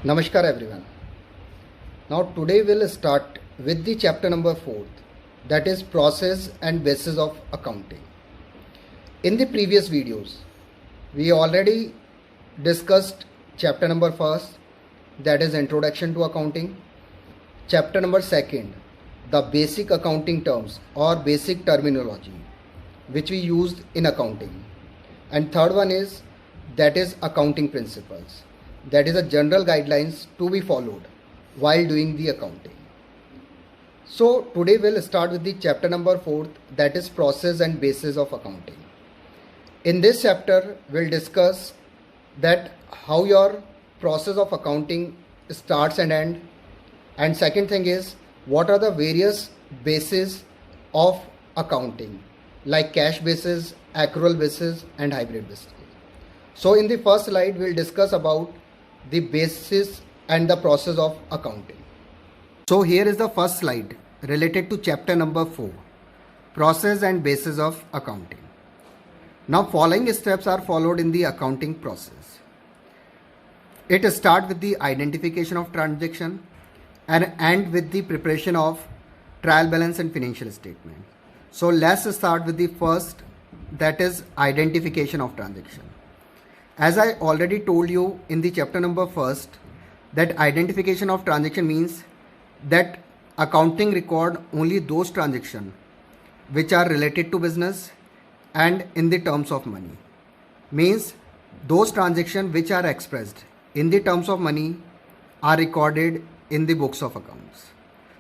Namaskar everyone. Now today we'll start with the chapter number 4, that is process and basis of accounting. In the previous videos we already discussed chapter number 1, that is introduction to accounting, chapter number 2, the basic accounting terms or basic terminology which we used in accounting, and third one is that is accounting principles, that is a general guidelines to be followed while doing the accounting. So today we'll start with the chapter number 4, that is process and basis of accounting. In this chapter we'll discuss that how your process of accounting starts and ends, and second thing is what are the various bases of accounting like cash basis, accrual basis and hybrid basis. So in the first slide we'll discuss about the basis and the process of accounting. So here is the first slide related to chapter number 4, process and basis of accounting. Now following steps are followed in the accounting process. It starts with the identification of transaction and end with the preparation of trial balance and financial statement. So let's start with the first, that is identification of transaction. As I already told you in the chapter number 1, that identification of transaction means that accounting record only those transactions which are related to business and in the terms of money. Means those transactions which are expressed in the terms of money are recorded in the books of accounts.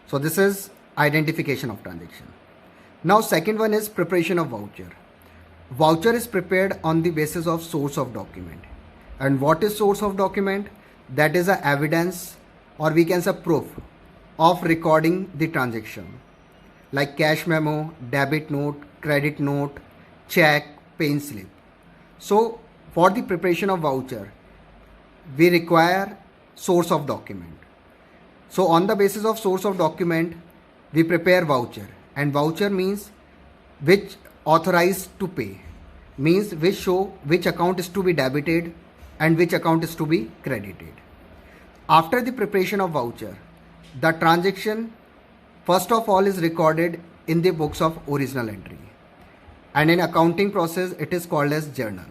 So this is identification of transaction. Now second one is preparation of voucher. Voucher is prepared on the basis of source of document. And what is source of document? That is a evidence, or we can say proof of recording the transaction, like cash memo, debit note, credit note, check, pay slip. So for the preparation of voucher we require source of document. So on the basis of source of document we prepare voucher, and voucher means which authorized to pay, means which show which account is to be debited and which account is to be credited. After the preparation of voucher, the transaction first of all is recorded in the books of original entry, and in accounting process it is called as journal.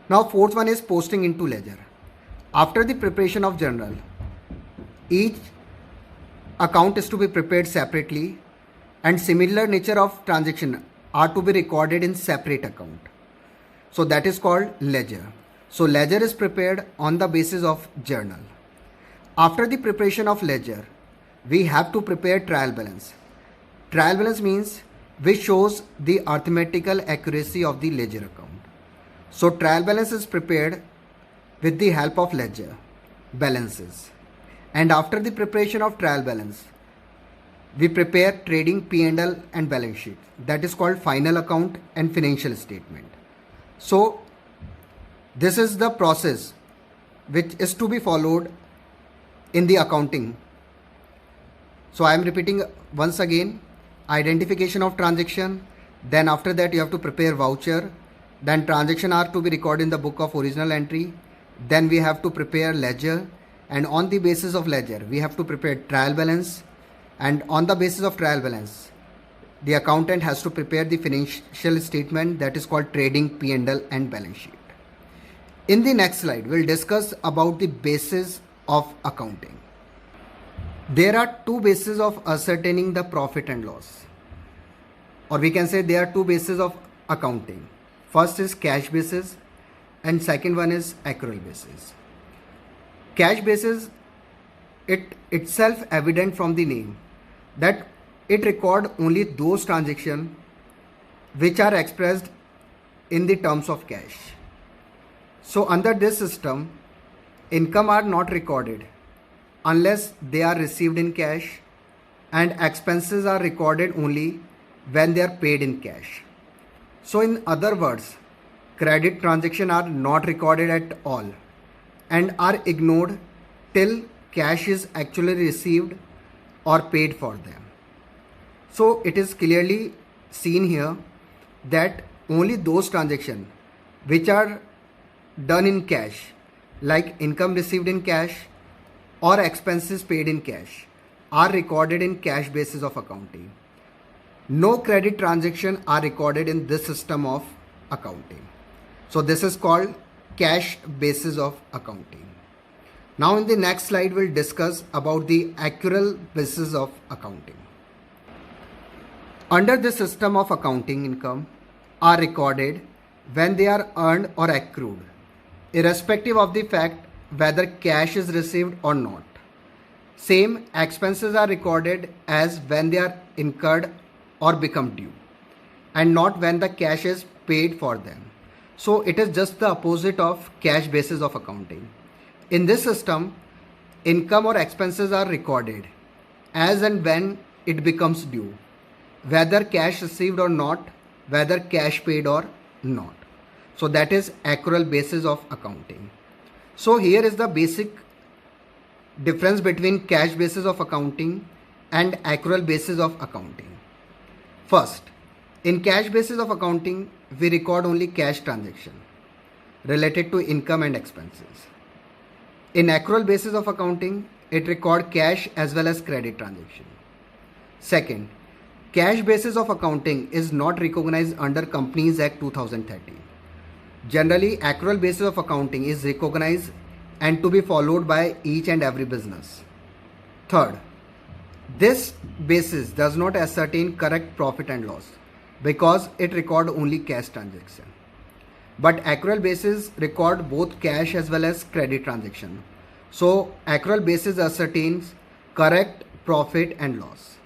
Now fourth one is posting into ledger. After the preparation of journal, each account is to be prepared separately, and similar nature of transaction are to be recorded in separate account. So that is called ledger. So ledger is prepared on the basis of journal. After the preparation of ledger, we have to prepare trial balance. Trial balance means which shows the arithmetical accuracy of the ledger account. So trial balance is prepared with the help of ledger balances. And after the preparation of trial balance, we prepare trading P&L and balance sheet. That is called final account and financial statement. So this is the process which is to be followed in the accounting. So I am repeating once again: identification of transaction, then after that you have to prepare voucher, then transaction are to be recorded in the book of original entry, then we have to prepare ledger, and on the basis of ledger we have to prepare trial balance, and on the basis of trial balance the accountant has to prepare the financial statement, that is called trading P&L and balance sheet. In the next slide we'll discuss about the basis of accounting. There are two bases of ascertaining the profit and loss, or we can say there are two bases of accounting. First is cash basis and second one is accrual basis. Cash basis, it itself evident from the name that it record only those transactions which are expressed in the terms of cash. So under this system, income are not recorded unless they are received in cash, and expenses are recorded only when they are paid in cash. So in other words, credit transactions are not recorded at all and are ignored till cash is actually received or paid for them. So it is clearly seen here that only those transactions which are done in cash like income received in cash or expenses paid in cash are recorded in cash basis of accounting. No credit transaction are recorded in this system of accounting. So this is called cash basis of accounting. Now in the next slide we'll discuss about the accrual basis of accounting. Under this system of accounting, income are recorded when they are earned or accrued, irrespective of the fact whether cash is received or not. Same expenses are recorded as when they are incurred or become due, and not when the cash is paid for them. So it is just the opposite of cash basis of accounting. In this system, income or expenses are recorded as and when it becomes due, whether cash received or not, whether cash paid or not. So that is accrual basis of accounting. So here is the basic difference between cash basis of accounting and accrual basis of accounting. First, in cash basis of accounting, we record only cash transaction related to income and expenses. In accrual basis of accounting, it record cash as well as credit transaction. Second, cash basis of accounting is not recognized under Companies Act 2013. Generally, accrual basis of accounting is recognized and to be followed by each and every business. Third, this basis does not ascertain correct profit and loss because it record only cash transaction. But accrual basis record both cash as well as credit transaction. So accrual basis ascertains correct profit and loss.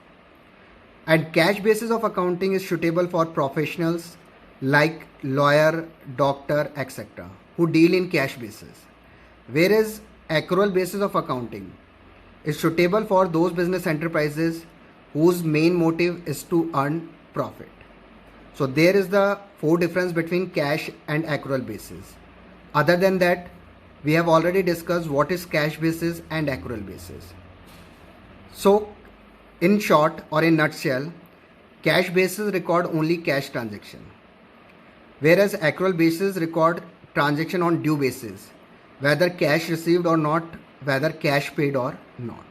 And cash basis of accounting is suitable for professionals like lawyer, doctor, etc. who deal in cash basis. Whereas accrual basis of accounting is suitable for those business enterprises whose main motive is to earn profit. So there is the four difference between cash and accrual basis. Other than that, we have already discussed what is cash basis and accrual basis. So in short or in nutshell, cash basis record only cash transaction, whereas accrual basis record transaction on due basis, whether cash received or not, whether cash paid or not.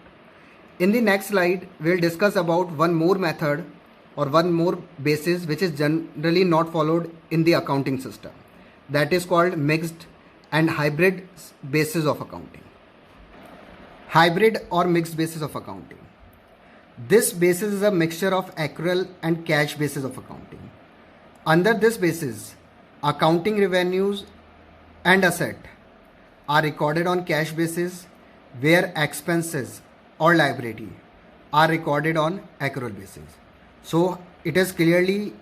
In the next slide, we'll discuss about one more method or one more basis which is generally not followed in the accounting system. That is called mixed and hybrid basis of accounting. Hybrid or mixed basis of accounting. This basis is a mixture of accrual and cash basis of accounting. Under this basis, accounting revenues and asset are recorded on cash basis, where expenses or liability are recorded on accrual basis. So it is clearly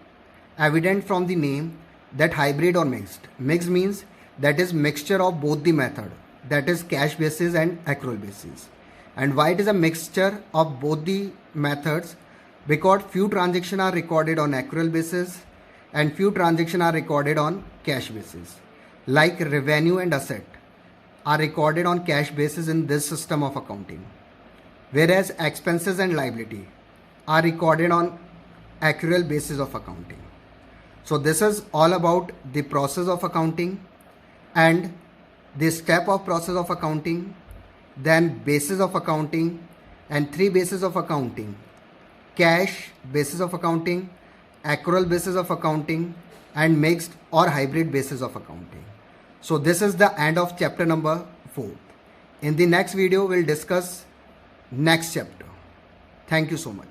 evident from the name that hybrid or mixed. Mixed means that is mixture of both the method, that is cash basis and accrual basis. And why it is a mixture of both the methods? Because few transactions are recorded on accrual basis and few transactions are recorded on cash basis. Like revenue and asset are recorded on cash basis in this system of accounting, whereas expenses and liability are recorded on accrual basis of accounting. So this is all about the process of accounting and the step of process of accounting, then basis of accounting, and three basis of accounting: cash basis of accounting, accrual basis of accounting, and mixed or hybrid basis of accounting. So this is the end of chapter number 4. In the next video, we'll discuss next chapter. Thank you so much.